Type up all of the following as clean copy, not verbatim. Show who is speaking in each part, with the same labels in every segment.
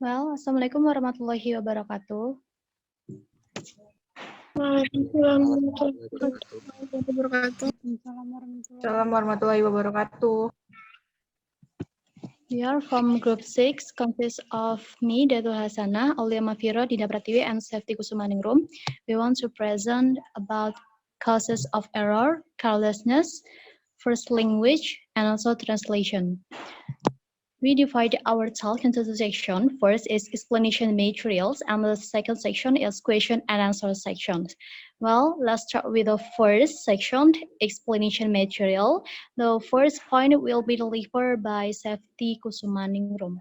Speaker 1: Well, Assalamualaikum warahmatullahi wabarakatuh.
Speaker 2: Waalaikumsalam warahmatullahi wabarakatuh.
Speaker 3: Assalamualaikum warahmatullahi wabarakatuh.
Speaker 1: We are from Group 6, consists of me, Datu Hasanah, Aulia Mafiro, Dinda Pratiwi, and Safety Kusumaningrum. We want to present about causes of error, carelessness, first language, and also translation. We divide our talk into two sections. First is explanation materials, and the second section is question and answer sections. Well, let's start with the first section, explanation material. The first point will be delivered by Safety Kusumaningrum.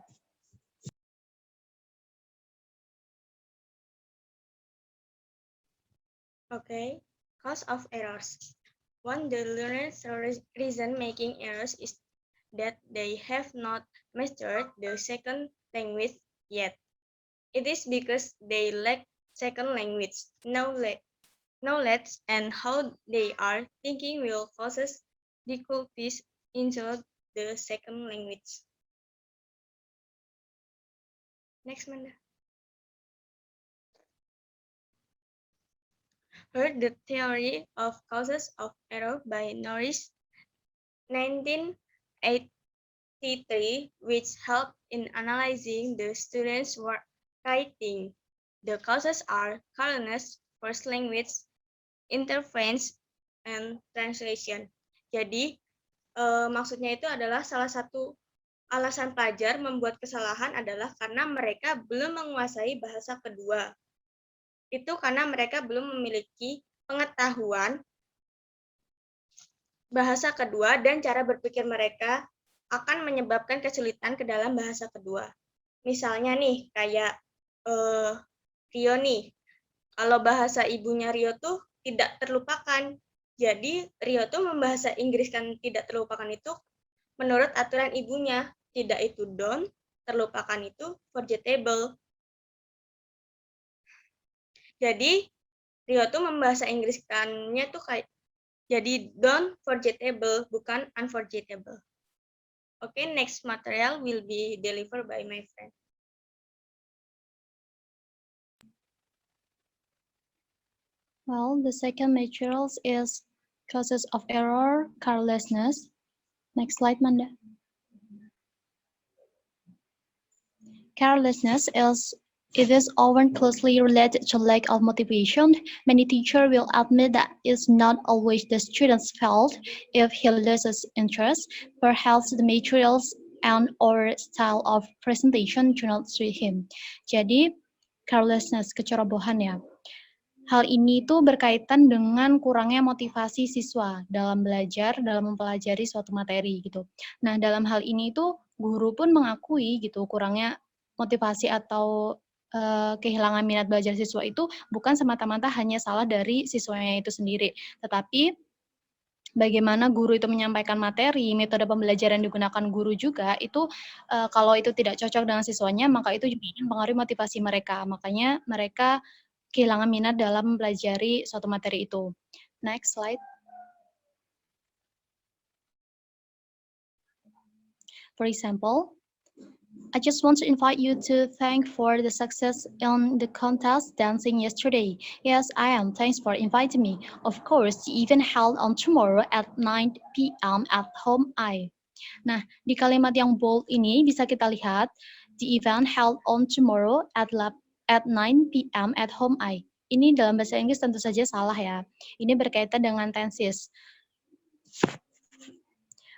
Speaker 2: Okay, cause of errors. One, the learner's reason making errors is that they have not mastered the second language yet. It is because they lack second language knowledge and how they are thinking will cause difficulties into the second language. Next, Manda. Heard the theory of causes of error by Norris 1983, which helped in analyzing the students' writing. The causes are carelessness, first language, interference, and translation. Jadi, maksudnya itu adalah salah satu alasan pelajar membuat kesalahan adalah karena mereka belum menguasai bahasa kedua. Itu karena mereka belum memiliki pengetahuan bahasa kedua dan cara berpikir mereka akan menyebabkan kesulitan ke dalam bahasa kedua. Misalnya nih, kayak Rio nih, kalau bahasa ibunya Rio tuh tidak terlupakan. Jadi Rio tuh membahasa Inggriskan tidak terlupakan itu menurut aturan ibunya. Tidak itu don't, terlupakan itu forgettable. Jadi Rio tuh membahasa Inggriskannya tuh kayak jadi don't forgettable, bukan unforgettable. Okay, next material will be delivered by my friend.
Speaker 1: Well, the second materials is causes of error, carelessness. Next slide, Manda. Carelessness it is often closely related to lack of motivation. Many teachers will admit that it's not always the student's fault if he loses interest. Perhaps the materials and or style of presentation do not suit him. Jadi, carelessness, kecerobohan ya. Hal ini tuh berkaitan dengan kurangnya motivasi siswa dalam belajar, dalam mempelajari suatu materi gitu. Nah, dalam hal ini tuh guru pun mengakui gitu kurangnya motivasi atau kehilangan minat belajar siswa itu bukan semata-mata hanya salah dari siswanya itu sendiri, tetapi bagaimana guru itu menyampaikan materi, metode pembelajaran yang digunakan guru juga itu kalau itu tidak cocok dengan siswanya, maka itu juga akan mempengaruhi motivasi mereka. Makanya mereka kehilangan minat dalam mempelajari suatu materi itu. Next slide. For example, I just want to invite you to thank for the success in the contest dancing yesterday. Yes, I am. Thanks for inviting me. Of course, the event held on tomorrow at 9 p.m. at home I. Nah, di kalimat yang bold ini bisa kita lihat, the event held on tomorrow at 9 p.m. at home I. Ini dalam bahasa Inggris tentu saja salah ya. Ini berkaitan dengan tenses.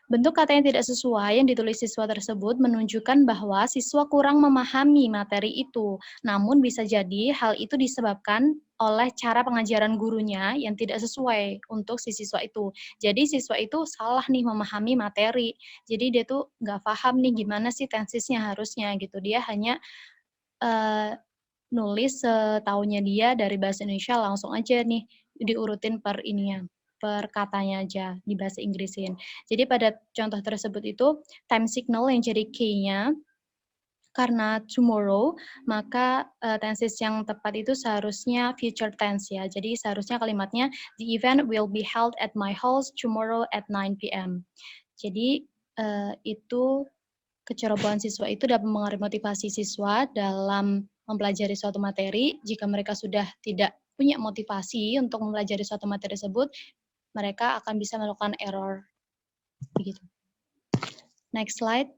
Speaker 1: Bentuk kata yang tidak sesuai yang ditulis siswa tersebut menunjukkan bahwa siswa kurang memahami materi itu. Namun bisa jadi hal itu disebabkan oleh cara pengajaran gurunya yang tidak sesuai untuk si siswa itu. Jadi siswa itu salah nih memahami materi. Jadi dia tuh nggak paham nih gimana sih tensesnya harusnya gitu. Dia hanya nulis setaunya dia dari bahasa Indonesia langsung aja nih diurutin per ininya. Per katanya aja di bahasa Inggrisin. Jadi pada contoh tersebut itu time signal yang jadi key-nya karena tomorrow, maka tenses yang tepat itu seharusnya future tense ya. Jadi seharusnya kalimatnya the event will be held at my house tomorrow at 9 p.m. Jadi itu Kecerobohan siswa itu dapat mempengaruhi motivasi siswa dalam mempelajari suatu materi. Jika mereka sudah tidak punya motivasi untuk mempelajari suatu materi tersebut, mereka akan bisa melakukan error. Begitu. Next slide.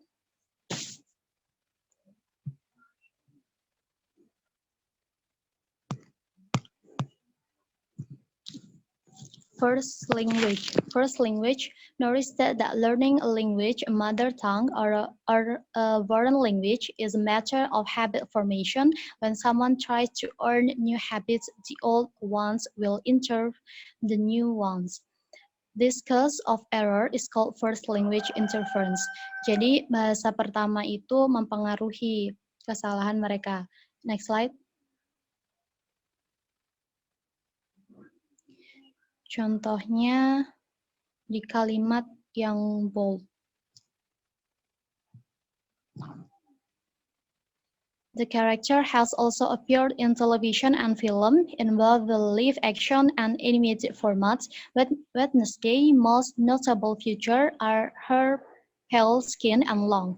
Speaker 1: First language. Notice that learning a language, a mother tongue, or a foreign language is a matter of habit formation. When someone tries to earn new habits, the old ones will enter the new ones. This cause of error is called first language interference. Jadi bahasa pertama itu mempengaruhi kesalahan mereka. Next slide. Contohnya di kalimat yang bold. The character has also appeared in television and film, involved the live action and animated formats. Wednesday's most notable features are her pale skin and long,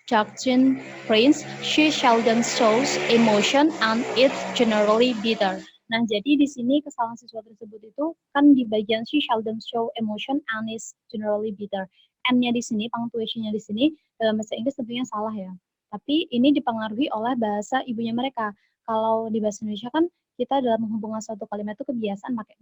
Speaker 1: dark twin prints. She seldom shows emotion and is generally bitter. Nah, jadi di sini kesalahan siswa tersebut itu kan di bagian she seldom show emotion and is generally bitter. N-nya di sini, punctuation-nya di sini dalam bahasa Inggris tentunya salah ya. Tapi ini dipengaruhi oleh bahasa ibunya mereka. Kalau di bahasa Indonesia kan kita dalam menghubungkan suatu kalimat itu kebiasaan pakai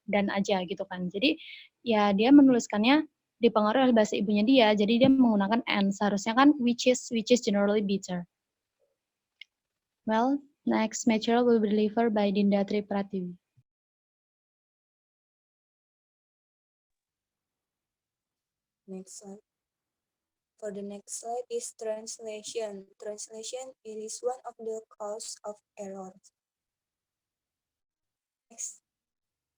Speaker 1: dan aja gitu kan. Jadi ya dia menuliskannya dipengaruhi oleh bahasa ibunya dia, jadi dia menggunakan and. Seharusnya kan which is generally bitter. Well, next material will be delivered by Dinda Tri Pratiwi.
Speaker 4: Next slide. For the next slide is translation. Translation is one of the cause of errors. Next.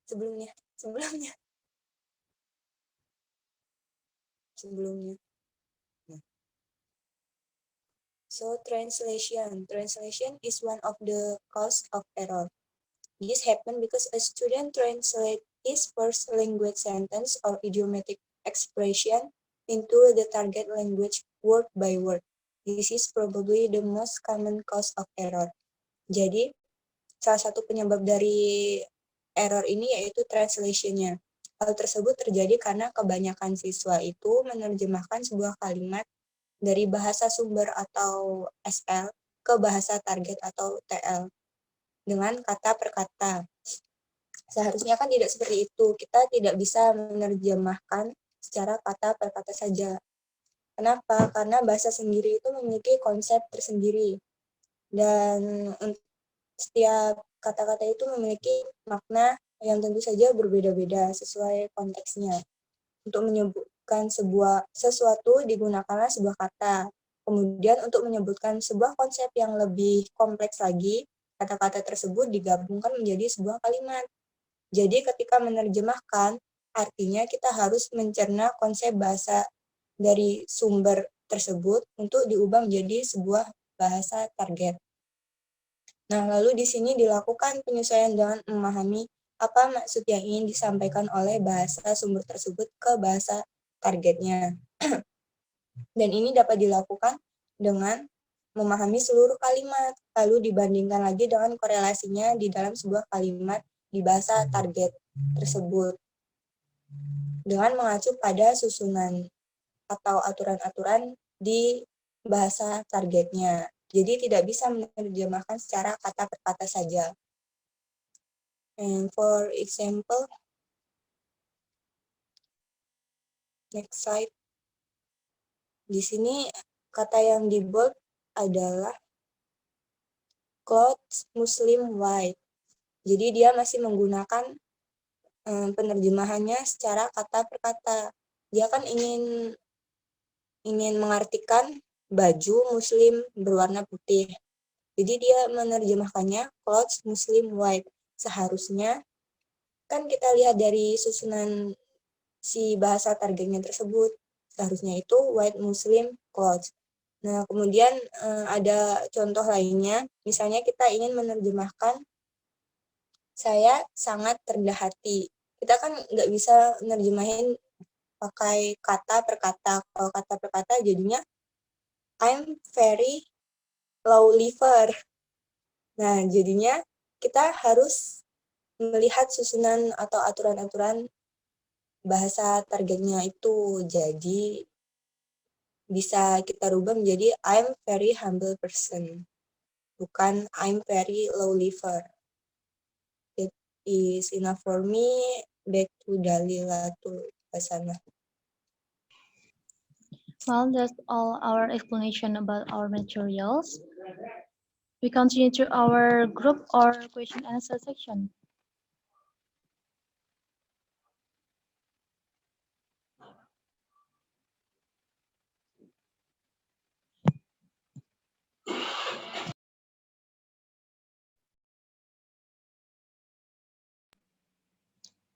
Speaker 4: Sebelumnya. So translation is one of the cause of error. This happens because a student translates his first language sentence or idiomatic expression into the target language word by word. This is probably the most common cause of error. Jadi, salah satu penyebab dari error ini yaitu translation-nya. Hal tersebut terjadi karena kebanyakan siswa itu menerjemahkan sebuah kalimat dari bahasa sumber atau SL ke bahasa target atau TL dengan kata per kata. Seharusnya kan tidak seperti itu. Kita tidak bisa menerjemahkan secara kata per kata saja. Kenapa? Karena bahasa sendiri itu memiliki konsep tersendiri. Dan setiap kata-kata itu memiliki makna yang tentu saja berbeda-beda sesuai konteksnya. Untuk menyebutkan sesuatu digunakanlah sebuah kata. Kemudian untuk menyebutkan sebuah konsep yang lebih kompleks lagi, kata-kata tersebut digabungkan menjadi sebuah kalimat. Jadi ketika menerjemahkan, artinya kita harus mencerna konsep bahasa dari sumber tersebut untuk diubah menjadi sebuah bahasa target. Nah, lalu di sini dilakukan penyesuaian dengan memahami apa maksud yang ingin disampaikan oleh bahasa sumber tersebut ke bahasa targetnya. Dan ini dapat dilakukan dengan memahami seluruh kalimat, lalu dibandingkan lagi dengan korelasinya di dalam sebuah kalimat di bahasa target tersebut dengan mengacu pada susunan atau aturan-aturan di bahasa targetnya. Jadi tidak bisa menerjemahkan secara kata per kata saja. And for example, next slide. Di sini kata yang di bold adalah clothes Muslim white. Jadi dia masih menggunakan penerjemahannya secara kata per kata. Dia kan ingin mengartikan baju Muslim berwarna putih. Jadi dia menerjemahkannya clothes Muslim white. Seharusnya kan kita lihat dari susunan si bahasa targetnya tersebut. Seharusnya itu white Muslim clothes. Nah, kemudian ada contoh lainnya. Misalnya kita ingin menerjemahkan saya sangat rendah hati. Kita kan nggak bisa menerjemahin pakai kata per kata. Kalau kata per kata jadinya I'm very low liver. Nah, jadinya kita harus melihat susunan atau aturan-aturan bahasa targetnya itu. Jadi bisa kita rubah menjadi I'm very humble person. Bukan I'm very low liver. It is enough for me. Back to Dalilatul Hasanah.
Speaker 1: Well, that's all our explanation about our materials. We continue to our group or question and answer section.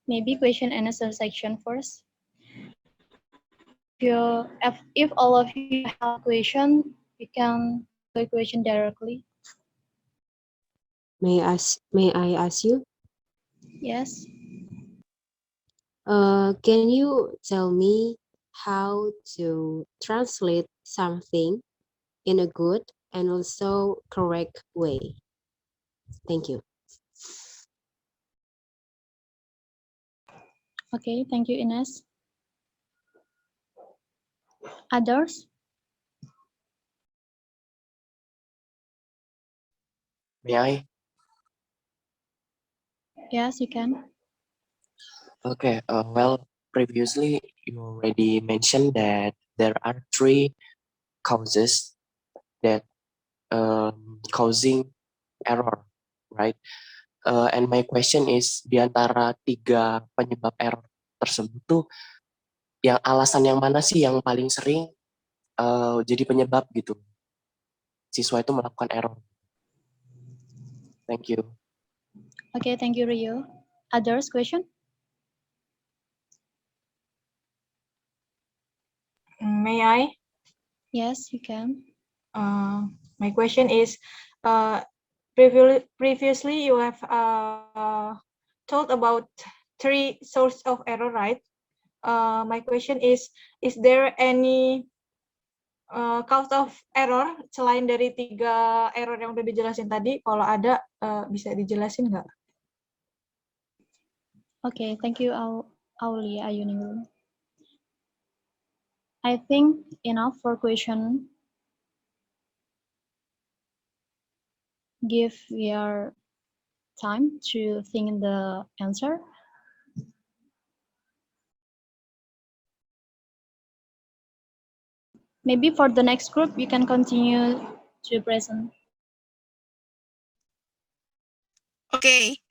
Speaker 1: Maybe question and answer section first. If all of you have a question, you can do a question directly.
Speaker 5: May I ask you?
Speaker 1: Yes.
Speaker 5: Can you tell me how to translate something in a good and also correct way? Thank you.
Speaker 1: Okay, thank you, Ines. Others?
Speaker 6: May I?
Speaker 1: Yes, you can.
Speaker 6: Okay, well, previously you already mentioned that there are three causes that causing error, right? And my question is, di antara tiga penyebab error tersebut tuh, yang alasan yang mana sih yang paling sering jadi penyebab gitu? Siswa itu melakukan error. Thank you.
Speaker 1: Okay, thank you, Rio. Others question?
Speaker 3: May I?
Speaker 1: Yes, you can.
Speaker 3: My question is, previously you have told about three source of error, right? My question is there any cause of error selain dari tiga error yang udah dijelasin tadi? Kalau ada, bisa dijelasin nggak?
Speaker 1: Okay, thank you, Aulia Ayuningrum. I think enough for question. Give your time to think the answer. Maybe for the next group, you can continue to present.
Speaker 7: Okay.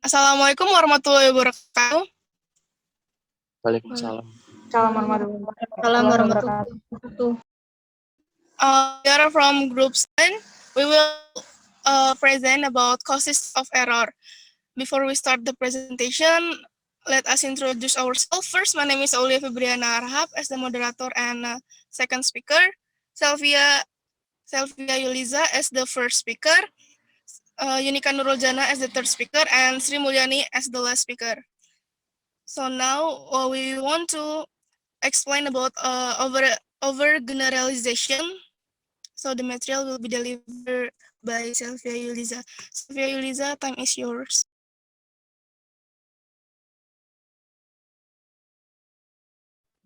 Speaker 7: Assalamualaikum warahmatullahi wabarakatuh.
Speaker 6: Waalaikumsalam.
Speaker 3: Assalamualaikum warahmatullahi wabarakatuh.
Speaker 7: We are from group 7. We will present about causes of error. Before we start the presentation, let us introduce ourselves. First, my name is Aulia Febriana Arhab as the moderator and second speaker. Selvia Yuliza as the first speaker. Yunika Nurul Jana as the third speaker, and Sri Mulyani as the last speaker. So now we want to explain about over generalization. So the material will be delivered by Selvia Yuliza. Selvia Yuliza, time is yours.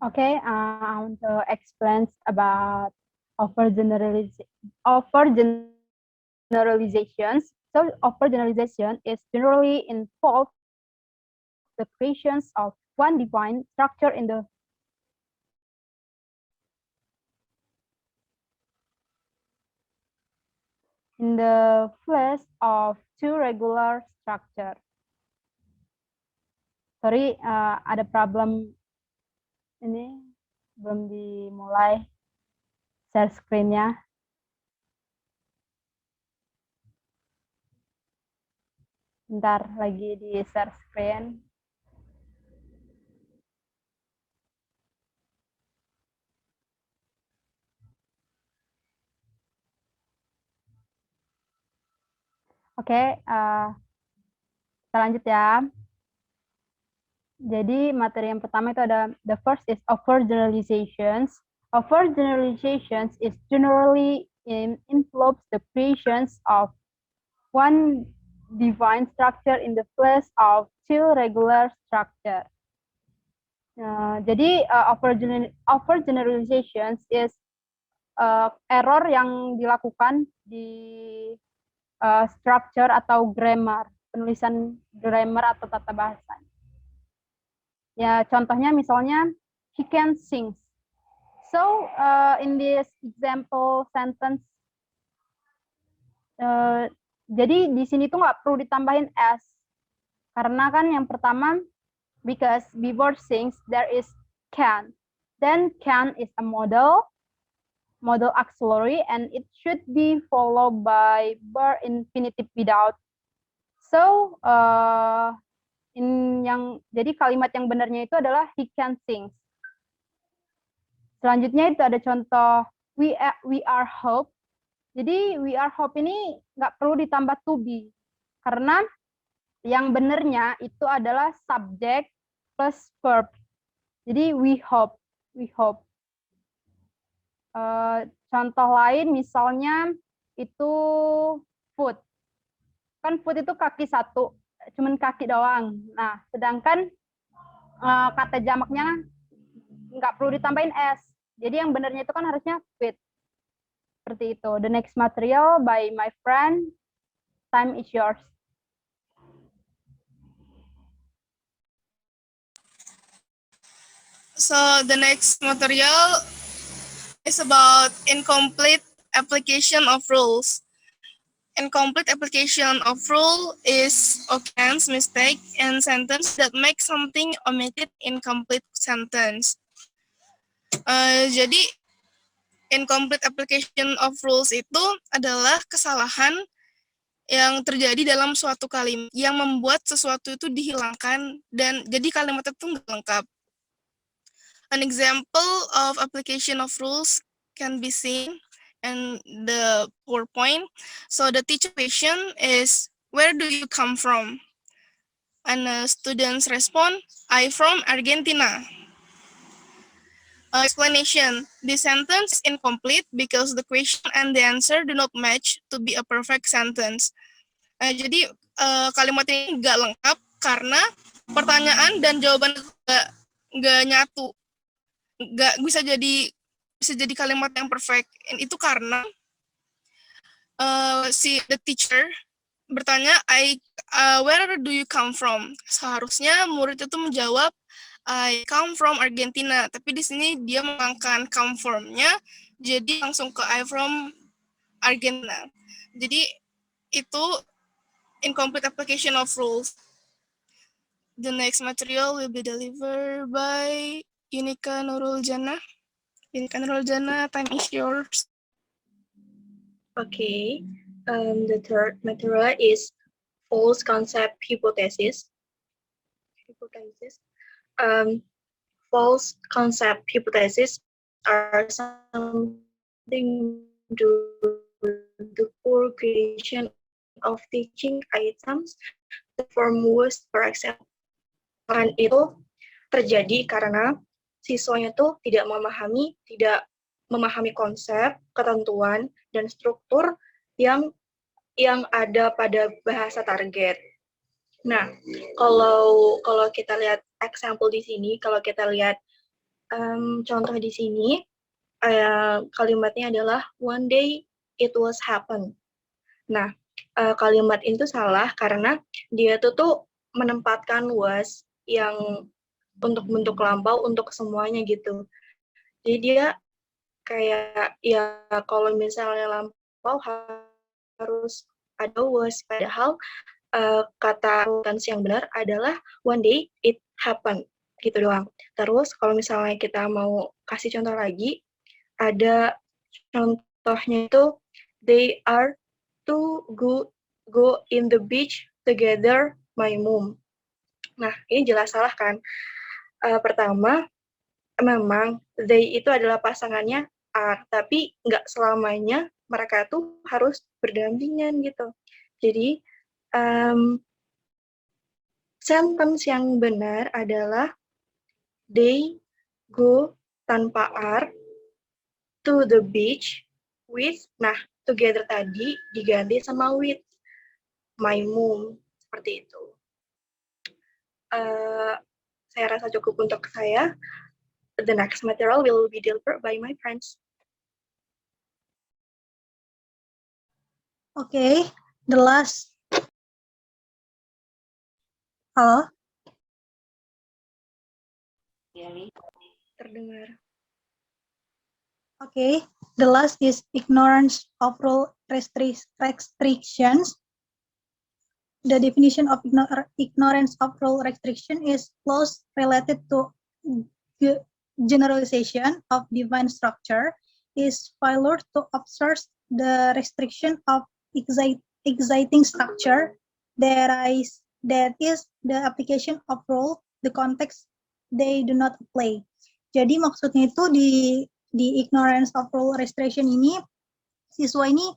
Speaker 8: Okay, I want to explain about overgeneralizations. So overgeneralization is generally involved the creations of one defined structure in the place of two regular structure. Sorry, ada problem ini belum dimulai share screen-nya. Bentar lagi di share screen. Oke, kita lanjut ya. Jadi materi yang pertama itu ada the first is overgeneralizations. Overgeneralizations is generally involves the creations of one divine structure in the place of two regular structure. Jadi overgeneralizations is error yang dilakukan di structure atau grammar, penulisan grammar atau tata bahasa. Ya, contohnya misalnya he can sing. So in this example sentence, jadi di sini tuh nggak perlu ditambahin s, karena kan yang pertama because before sings there is can, then can is a modal auxiliary and it should be followed by verb infinitive without. So jadi kalimat yang benarnya itu adalah he can sing. Selanjutnya itu ada contoh we are hope. Jadi we are hope ini nggak perlu ditambah to be karena yang benarnya itu adalah subject plus verb. Jadi we hope. Contoh lain misalnya itu foot. Kan foot itu kaki satu, cuman kaki doang. Nah, sedangkan kata jamaknya nggak perlu ditambahin s. Jadi yang benarnya itu kan harusnya feet. Seperti itu. The next material by my friend. Time is yours.
Speaker 7: So the next material is about incomplete application of rules. Incomplete application of rule is occurrence, mistake, and sentence that make something omitted in complete sentence. Jadi incomplete application of rules itu adalah kesalahan yang terjadi dalam suatu kalimat yang membuat sesuatu itu dihilangkan dan jadi kalimat itu nggak lengkap. An example of application of rules can be seen in the PowerPoint. So the teacher question is, where do you come from? And the students respond, I from Argentina. Explanation, the sentence is incomplete because the question and the answer do not match to be a perfect sentence. Jadi kalimat ini nggak lengkap karena pertanyaan dan jawaban nggak nyatu, nggak bisa jadi kalimat yang perfect. Itu karena the teacher bertanya, where do you come from? Seharusnya murid itu menjawab, I come from Argentina. Tapi di sini dia mengangkat come from-nya, jadi langsung ke I from Argentina. Jadi itu incomplete application of rules. The next material will be delivered by Yunika Nurul Jannah. Yunika Nurul Jannah, time is yours.
Speaker 2: Okay. The third material is false concept hypothesis. False concept hypothesis are something to the poor creation of teaching items to form words, for example. Dan itu terjadi karena siswanya tuh tidak memahami konsep, ketentuan, dan struktur yang ada pada bahasa target. Nah, kalau kita lihat example di sini, kalau kita lihat contoh di sini, kalimatnya adalah one day it was happen. Nah, kalimat itu salah karena dia tuh menempatkan was yang untuk bentuk lampau untuk semuanya gitu. Jadi dia kayak ya kalau misalnya lampau harus ada was, padahal kata tense yang benar adalah one day it happen, gitu doang. Terus kalau misalnya kita mau kasih contoh lagi, ada contohnya itu they are to go in the beach together, my mom. Nah, ini jelas salah kan? Pertama, memang they itu adalah pasangannya are, tapi nggak selamanya mereka tuh harus berdampingan gitu. Jadi sentence yang benar adalah they go tanpa are,
Speaker 9: to the beach with. Nah, together tadi diganti sama with. My mom, seperti itu. Saya rasa cukup untuk saya. The next material will be delivered by my friends.
Speaker 10: Okay, the last. Halo?
Speaker 2: Terdengar.
Speaker 10: Okay, the last is ignorance of rule restrictions. The definition of ignorance of rule restriction is close related to generalization of divine structure, is failure to observe the restriction of exciting structure, that is the application of rule, the context they do not apply. Jadi maksudnya itu di ignorance of rule restriction ini, siswa ini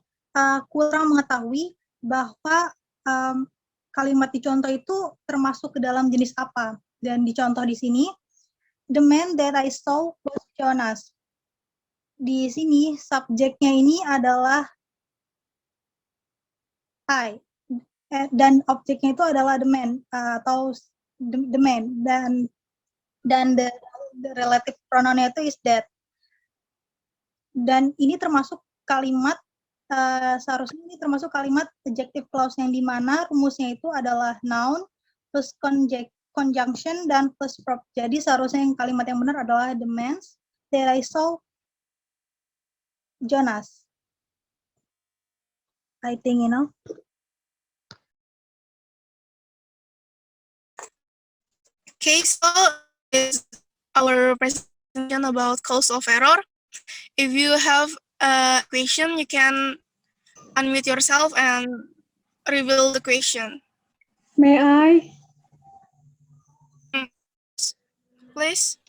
Speaker 10: kurang mengetahui bahwa kalimat di contoh itu termasuk ke dalam jenis apa. Dan di contoh di sini, the man that I saw was Jonas. Di sini subjeknya ini adalah I, dan objeknya itu adalah the man atau the man, dan the relative pronounnya itu is that. Dan ini termasuk kalimat seharusnya ini termasuk kalimat adjective clause yang dimana rumusnya itu adalah noun plus conjunction dan plus verb. Jadi seharusnya yang kalimat yang benar adalah the man that I saw Jonas. I think
Speaker 7: Okay, so is our presentation about cause of error. If you have a question, you can unmute yourself and reveal the question.
Speaker 8: May I?
Speaker 7: Please.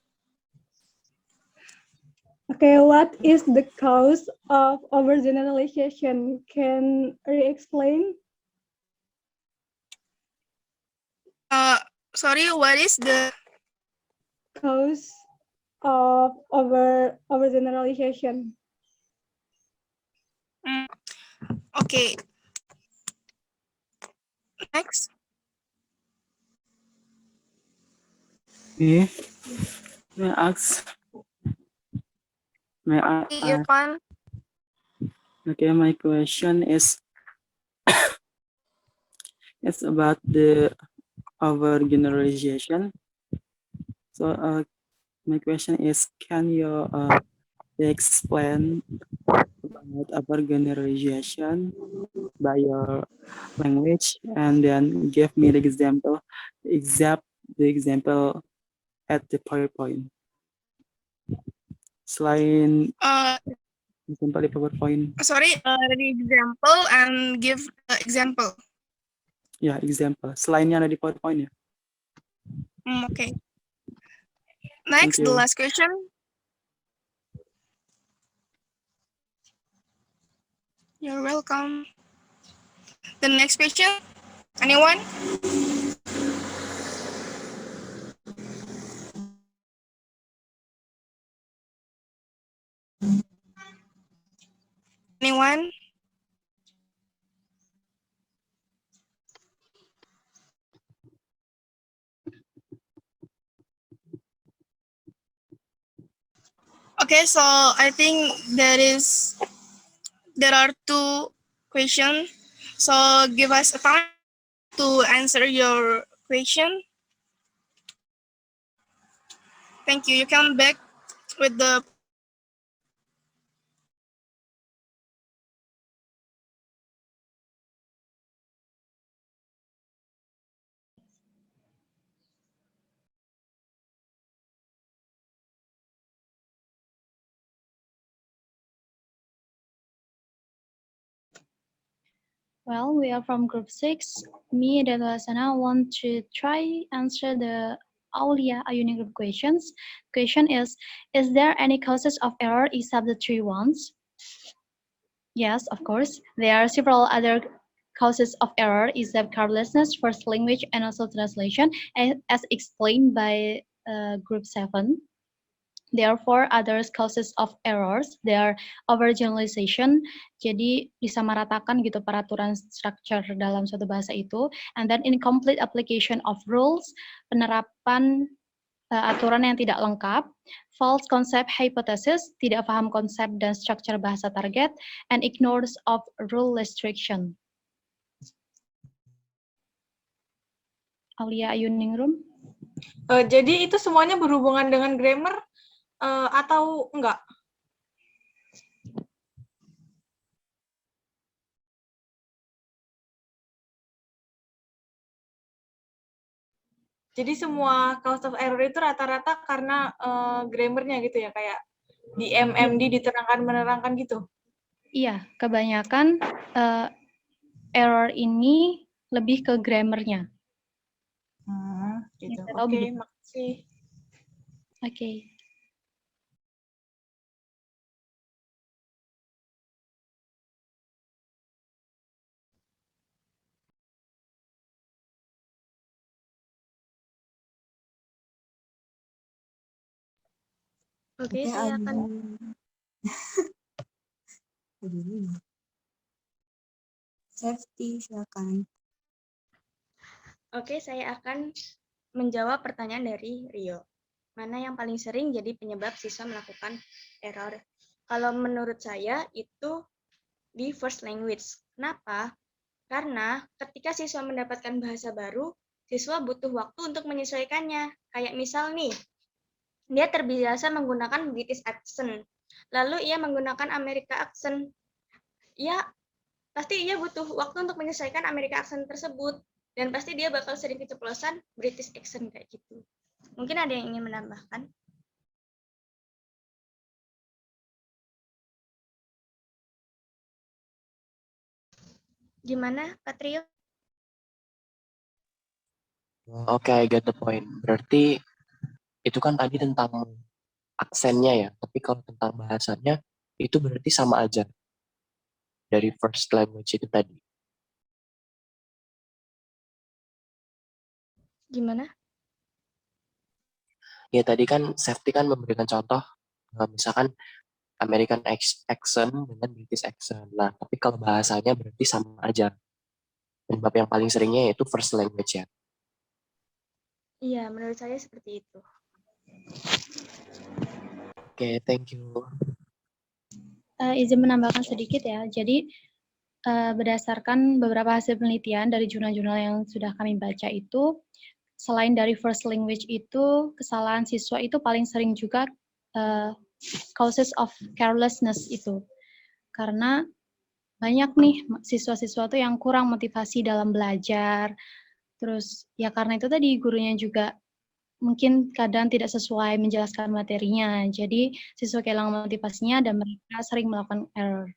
Speaker 8: Okay, what is the cause of overgeneralization? Can you explain?
Speaker 7: Sorry, what is the
Speaker 8: Cause of overgeneralization?
Speaker 7: Okay. Next.
Speaker 11: Okay. May I ask?
Speaker 7: Irfan.
Speaker 11: Okay, my question is it's about the overgeneralization. So my question is, can you explain about overgeneralization by your language and then give me the example at the PowerPoint. Selain example di PowerPoint.
Speaker 7: Sorry, the example and give the example.
Speaker 11: Ya, example. Selainnya ada di PowerPoint ya.
Speaker 7: Okay. Next, the last question. You're welcome. The next question. Anyone? Anyone? Okay, so I think there are two questions. So give us a time to answer your question. Thank you. You can back with the
Speaker 1: Well, we are from group 6. Me and Lasana want to try answer the Aulia Ionic group questions. Question is there any causes of error except the three ones? Yes, of course. There are several other causes of error except carelessness, first language, and also translation, as explained by group 7. Therefore, other causes of errors, they are overgeneralization, jadi disamaratakan gitu peraturan structure dalam suatu bahasa itu, and then incomplete application of rules, penerapan aturan yang tidak lengkap, false concept hypothesis, tidak paham konsep dan struktur bahasa target, and ignores of rule restriction. Aulia Ayuningrum.
Speaker 3: Jadi itu semuanya berhubungan dengan grammar atau enggak? Jadi semua cause of error itu rata-rata karena grammarnya gitu ya, kayak di MMD diterangkan-menerangkan gitu?
Speaker 1: Iya, kebanyakan error ini lebih ke grammarnya.
Speaker 3: Gitu. Oke, makasih.
Speaker 1: Oke.
Speaker 2: Oke, saya akan
Speaker 4: Safety, silakan.
Speaker 2: Oke, saya akan menjawab pertanyaan dari Rio. Mana yang paling sering jadi penyebab siswa melakukan error? Kalau menurut saya itu di first language. Kenapa? Karena ketika siswa mendapatkan bahasa baru, siswa butuh waktu untuk menyesuaikannya. Kayak misal nih, dia terbiasa menggunakan British accent, lalu ia menggunakan Amerika accent. Ya, pasti ia butuh waktu untuk menyesuaikan Amerika accent tersebut, dan pasti dia bakal sering keceplosan British accent kayak gitu. Mungkin ada yang ingin menambahkan? Gimana, Patrio?
Speaker 6: Oke, I get the point. Berarti itu kan tadi tentang aksennya ya, tapi kalau tentang bahasanya itu berarti sama aja dari first language itu tadi.
Speaker 2: Gimana?
Speaker 6: Ya tadi kan Safety kan memberikan contoh, misalkan American accent dengan British accent. Nah, tapi kalau bahasanya berarti sama aja. Penyebab yang paling seringnya yaitu first language ya.
Speaker 2: Iya, menurut saya seperti itu.
Speaker 6: Oke, thank you.
Speaker 1: Izin menambahkan sedikit ya. Jadi berdasarkan beberapa hasil penelitian dari jurnal-jurnal yang sudah kami baca itu, selain dari first language itu, kesalahan siswa itu paling sering juga causes of carelessness itu. Karena banyak nih siswa-siswa tuh yang kurang motivasi dalam belajar. Terus ya karena itu tadi gurunya juga mungkin kadang tidak sesuai menjelaskan materinya. Jadi siswa kehilangan motivasinya dan mereka sering melakukan error.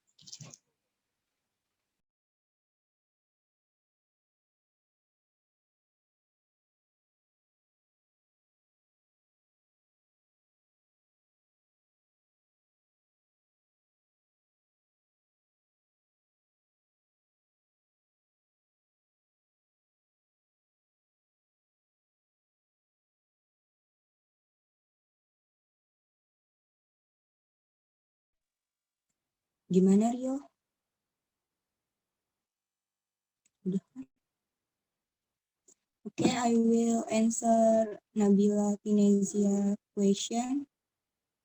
Speaker 4: Gimana, Rio? Udah kan? Okay, I will answer Nabila Tinezia question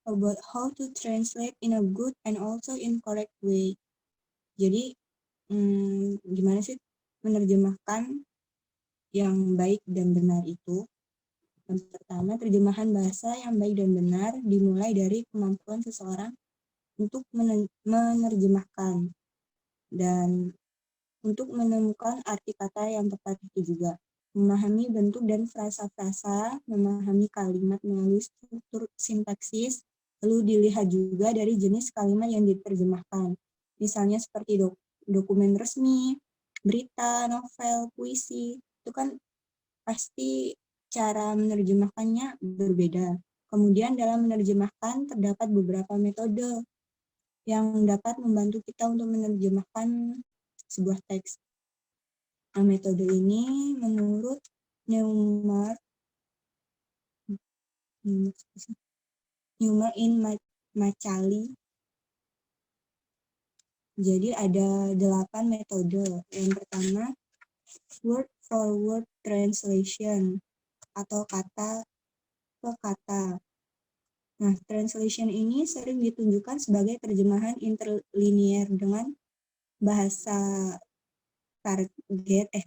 Speaker 4: about how to translate in a good and also incorrect way. Jadi, gimana sih menerjemahkan yang baik dan benar itu? Yang pertama, terjemahan bahasa yang baik dan benar dimulai dari kemampuan seseorang untuk menerjemahkan dan untuk menemukan arti kata yang tepat itu juga. Memahami bentuk dan frasa-frasa, memahami kalimat melalui struktur sintaksis, lalu dilihat juga dari jenis kalimat yang diterjemahkan. Misalnya seperti dokumen resmi, berita, novel, puisi, itu kan pasti cara menerjemahkannya berbeda. Kemudian dalam menerjemahkan terdapat beberapa metode yang dapat membantu kita untuk menerjemahkan sebuah teks. Nah, metode ini menurut Neumark humor in Macali. Jadi ada 8 metode. Yang pertama, word for word translation atau kata ke kata. Nah, translation ini sering ditunjukkan sebagai terjemahan interlinear dengan bahasa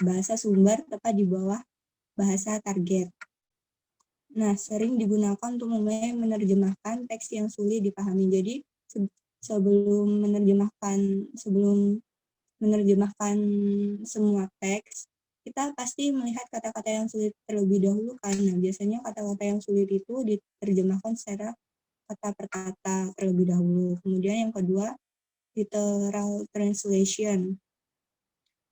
Speaker 4: bahasa sumber tepat di bawah bahasa target. Nah, sering digunakan untuk mulai menerjemahkan teks yang sulit dipahami. Jadi, sebelum menerjemahkan semua teks, kita pasti melihat kata-kata yang sulit terlebih dahulu karena biasanya kata-kata yang sulit itu diterjemahkan secara kata per kata terlebih dahulu. Kemudian yang kedua, literal translation.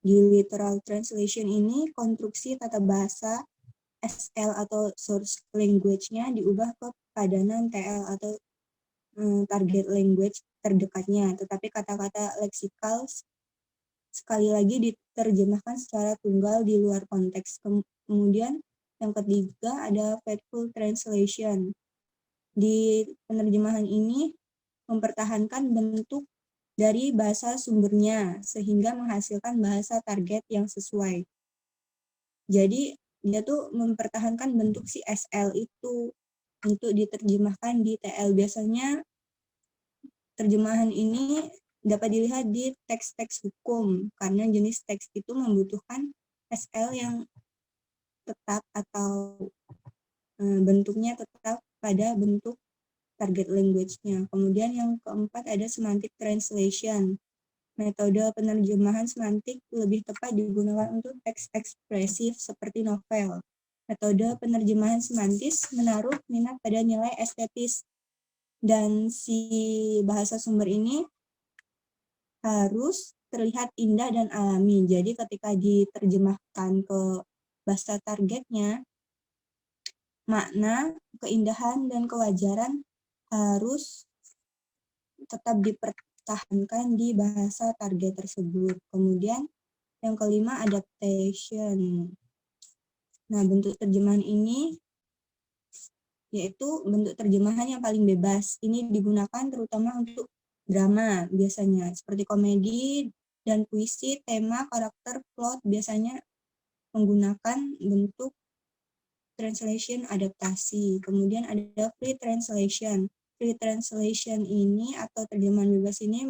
Speaker 4: Di literal translation ini konstruksi tata bahasa SL atau source language-nya diubah ke padanan TL atau target language terdekatnya, tetapi kata-kata leksikal sekali lagi diterjemahkan secara tunggal di luar konteks. Kemudian yang ketiga ada faithful translation. Di penerjemahan ini mempertahankan bentuk dari bahasa sumbernya sehingga menghasilkan bahasa target yang sesuai. Jadi dia tuh mempertahankan bentuk si SL itu untuk diterjemahkan di TL. Biasanya terjemahan ini dapat dilihat di teks-teks hukum karena jenis teks itu membutuhkan SL yang tetap atau bentuknya tetap pada bentuk target language-nya. Kemudian yang keempat ada semantic translation. Metode penerjemahan semantik lebih tepat digunakan untuk teks ekspresif seperti novel. Metode penerjemahan semantis menaruh minat pada nilai estetis dan si bahasa sumber ini harus terlihat indah dan alami. Jadi ketika diterjemahkan ke bahasa targetnya, makna, keindahan, dan kewajaran harus tetap dipertahankan di bahasa target tersebut. Kemudian yang kelima, adaptation. Nah, bentuk terjemahan ini yaitu bentuk terjemahan yang paling bebas. Ini digunakan terutama untuk drama biasanya, seperti komedi dan puisi, tema, karakter, plot biasanya menggunakan bentuk translation adaptasi. Kemudian ada free translation. Free translation ini atau terjemahan bebas ini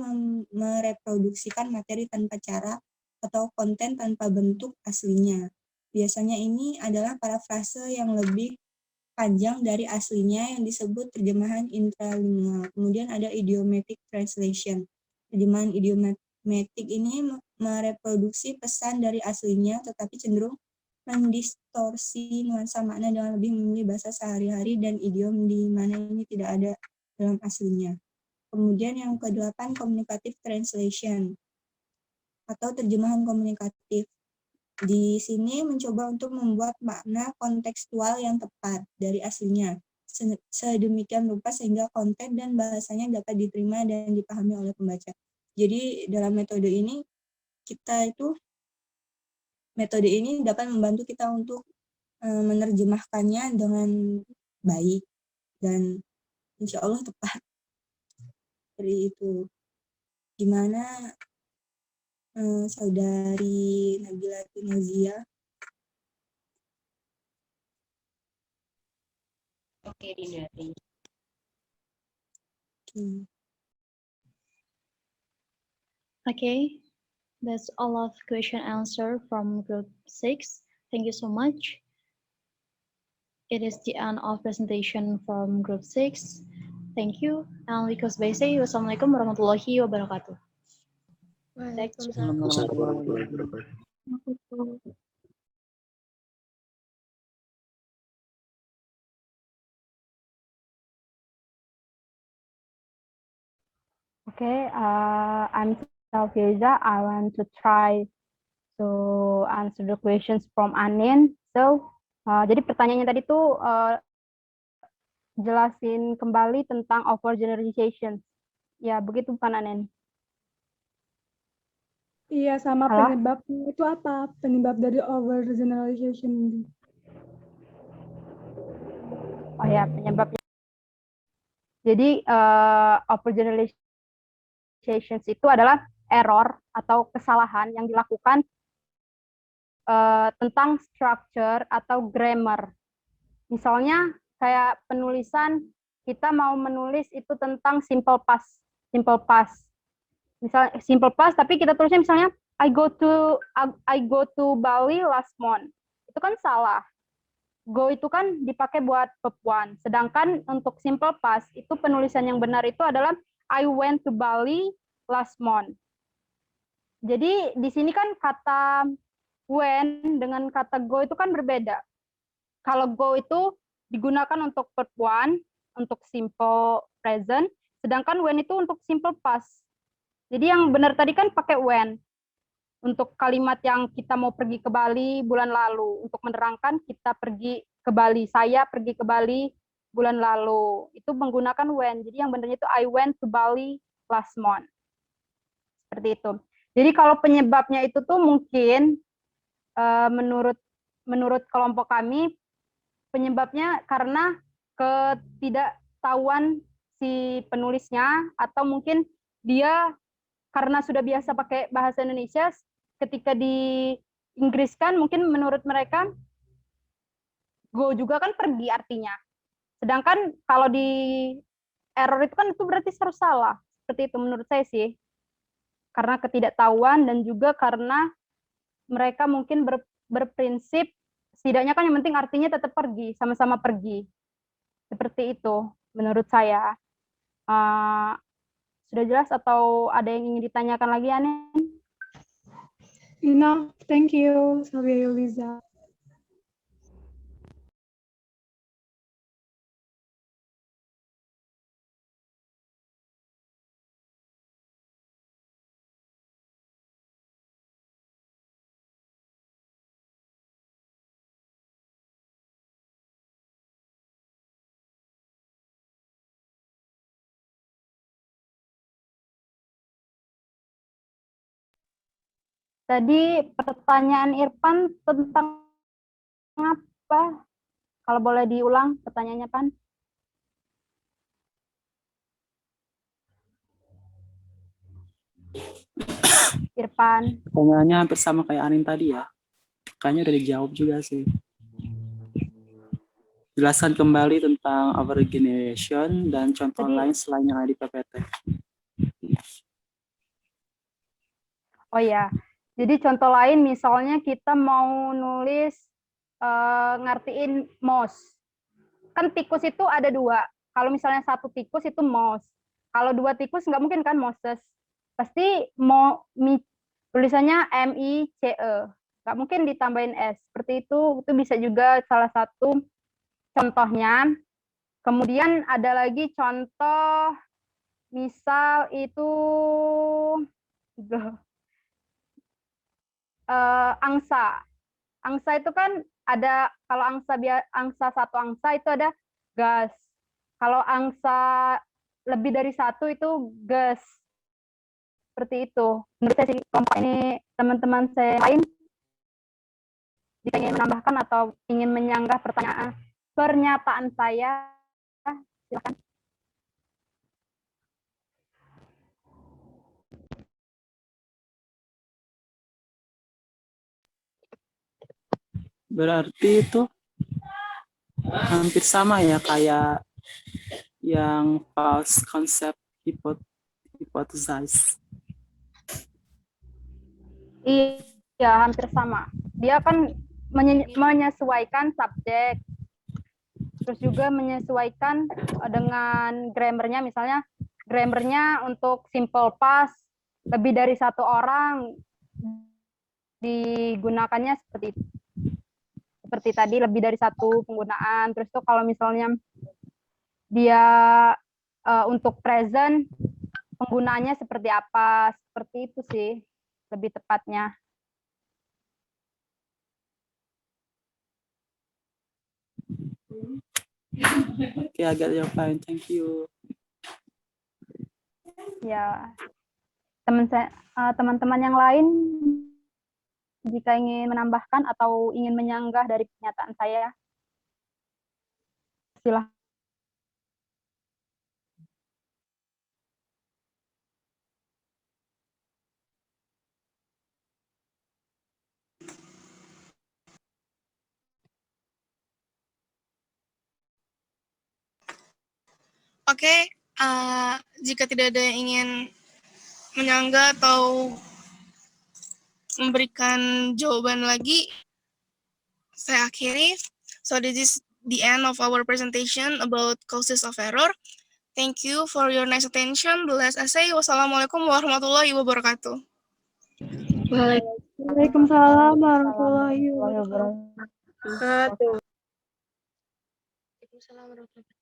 Speaker 4: mereproduksikan materi tanpa cara atau konten tanpa bentuk aslinya. Biasanya ini adalah parafrase yang lebih panjang dari aslinya yang disebut terjemahan intralingual. Kemudian ada idiomatic translation. Terjemahan idiomatic ini mereproduksi pesan dari aslinya tetapi cenderung mendistorsi nuansa makna dengan lebih memilih bahasa sehari-hari dan idiom di mana ini tidak ada dalam aslinya. Kemudian yang ke-8, communicative translation atau terjemahan komunikatif. Di sini mencoba untuk membuat makna kontekstual yang tepat dari aslinya, sedemikian rupa sehingga konten dan bahasanya dapat diterima dan dipahami oleh pembaca. Jadi dalam metode ini metode ini dapat membantu kita untuk menerjemahkannya dengan baik dan insya Allah tepat. Seperti itu. Gimana Saudari Nabila Tunazia?
Speaker 5: Oke, Dinda.
Speaker 1: Okay, that's all of question answer from group 6. Thank you so much. It is the end of presentation from group 6. Thank you. And because by say, wassalamualaikum warahmatullahi wabarakatuh.
Speaker 11: Waalaikumsalam warahmatullahi wabarakatuh.
Speaker 8: Okay, I'm Salfiza. I want to try to answer the questions from Anin. So, jadi pertanyaannya tadi tuh jelasin kembali tentang overgeneralization. Ya, begitu bukan Anin?
Speaker 12: Iya, sama
Speaker 8: Halo?
Speaker 12: penyebabnya itu apa? Penyebab dari overgeneralization ini.
Speaker 8: Oh ya, penyebabnya. Jadi overgeneralizations itu adalah error atau kesalahan yang dilakukan tentang structure atau grammar. Misalnya kayak penulisan, kita mau menulis itu tentang simple past. Misal simple past, tapi kita tulisnya misalnya I go to Bali last month. Itu kan salah. Go itu kan dipakai buat verb one. Sedangkan untuk simple past itu penulisan yang benar itu adalah I went to Bali last month. Jadi di sini kan kata when dengan kata go itu kan berbeda. Kalau go itu digunakan untuk verb one, untuk simple present, sedangkan when itu untuk simple past. Jadi yang benar tadi kan pakai when. Untuk kalimat yang kita mau pergi ke Bali bulan lalu, untuk menerangkan kita pergi ke Bali, saya pergi ke Bali bulan lalu, itu menggunakan when. Jadi yang benernya itu I went to Bali last month. Seperti itu. Jadi kalau penyebabnya itu tuh mungkin menurut kelompok kami, penyebabnya karena ketidaktahuan si penulisnya, atau mungkin dia karena sudah biasa pakai bahasa Indonesia, ketika di Inggris kan mungkin menurut mereka go juga kan pergi artinya. Sedangkan kalau di error itu kan itu berarti harus salah. Seperti itu menurut saya sih. Karena ketidaktahuan dan juga karena mereka mungkin berprinsip setidaknya kan yang penting artinya tetap pergi, sama-sama pergi. Seperti itu menurut saya. Sudah jelas atau ada yang ingin ditanyakan lagi, Anen?
Speaker 12: Enough. Thank you, Salvia Yuliza.
Speaker 8: Tadi pertanyaan Irfan tentang apa? Kalau boleh diulang pertanyaannya, Pan. Irfan.
Speaker 13: Pertanyaannya hampir sama kayak Anin tadi ya. Kayaknya udah dijawab juga sih. Jelaskan kembali tentang overgeneration dan contoh lain selain yang ada di PPT.
Speaker 8: Oh ya, jadi contoh lain misalnya kita mau nulis ngertiin mouse. Kan tikus itu ada dua. Kalau misalnya satu tikus itu mouse. Kalau dua tikus nggak mungkin kan mouses. Pasti tulisannya M-I-C-E. Nggak mungkin ditambahin S. Seperti itu bisa juga salah satu contohnya. Kemudian ada lagi contoh, misal itu angsa. Angsa itu kan ada, kalau angsa satu angsa itu ada gas. Kalau angsa lebih dari satu itu gas. Seperti itu. Menurut saya sih kelompok ini teman-teman saya lain jika ingin menambahkan atau ingin menyanggah pernyataan saya, silakan.
Speaker 13: Berarti itu hampir sama ya kayak yang false concept hypothesis.
Speaker 8: Iya, hampir sama. Dia kan menyesuaikan subjek, terus juga menyesuaikan dengan grammarnya, misalnya grammarnya untuk simple past lebih dari satu orang digunakannya seperti itu. Seperti tadi lebih dari satu penggunaan. Terus tuh kalau misalnya dia untuk present penggunaannya seperti apa, seperti itu sih lebih tepatnya.
Speaker 13: Oke, I got your point. Thank you.
Speaker 8: Ya, teman-teman yang lain jika ingin menambahkan atau ingin menyanggah dari pernyataan saya, silahkan.
Speaker 7: Oke, jika tidak ada yang ingin menyangga atau memberikan jawaban lagi, saya akhiri. So this is the end of our presentation about causes of error. Thank you for your nice attention. The last essay. Wassalamualaikum warahmatullahi wabarakatuh.
Speaker 12: Waalaikumsalam warahmatullahi wabarakatuh.
Speaker 9: Waalaikumsalam warahmatullahi wabarakatuh.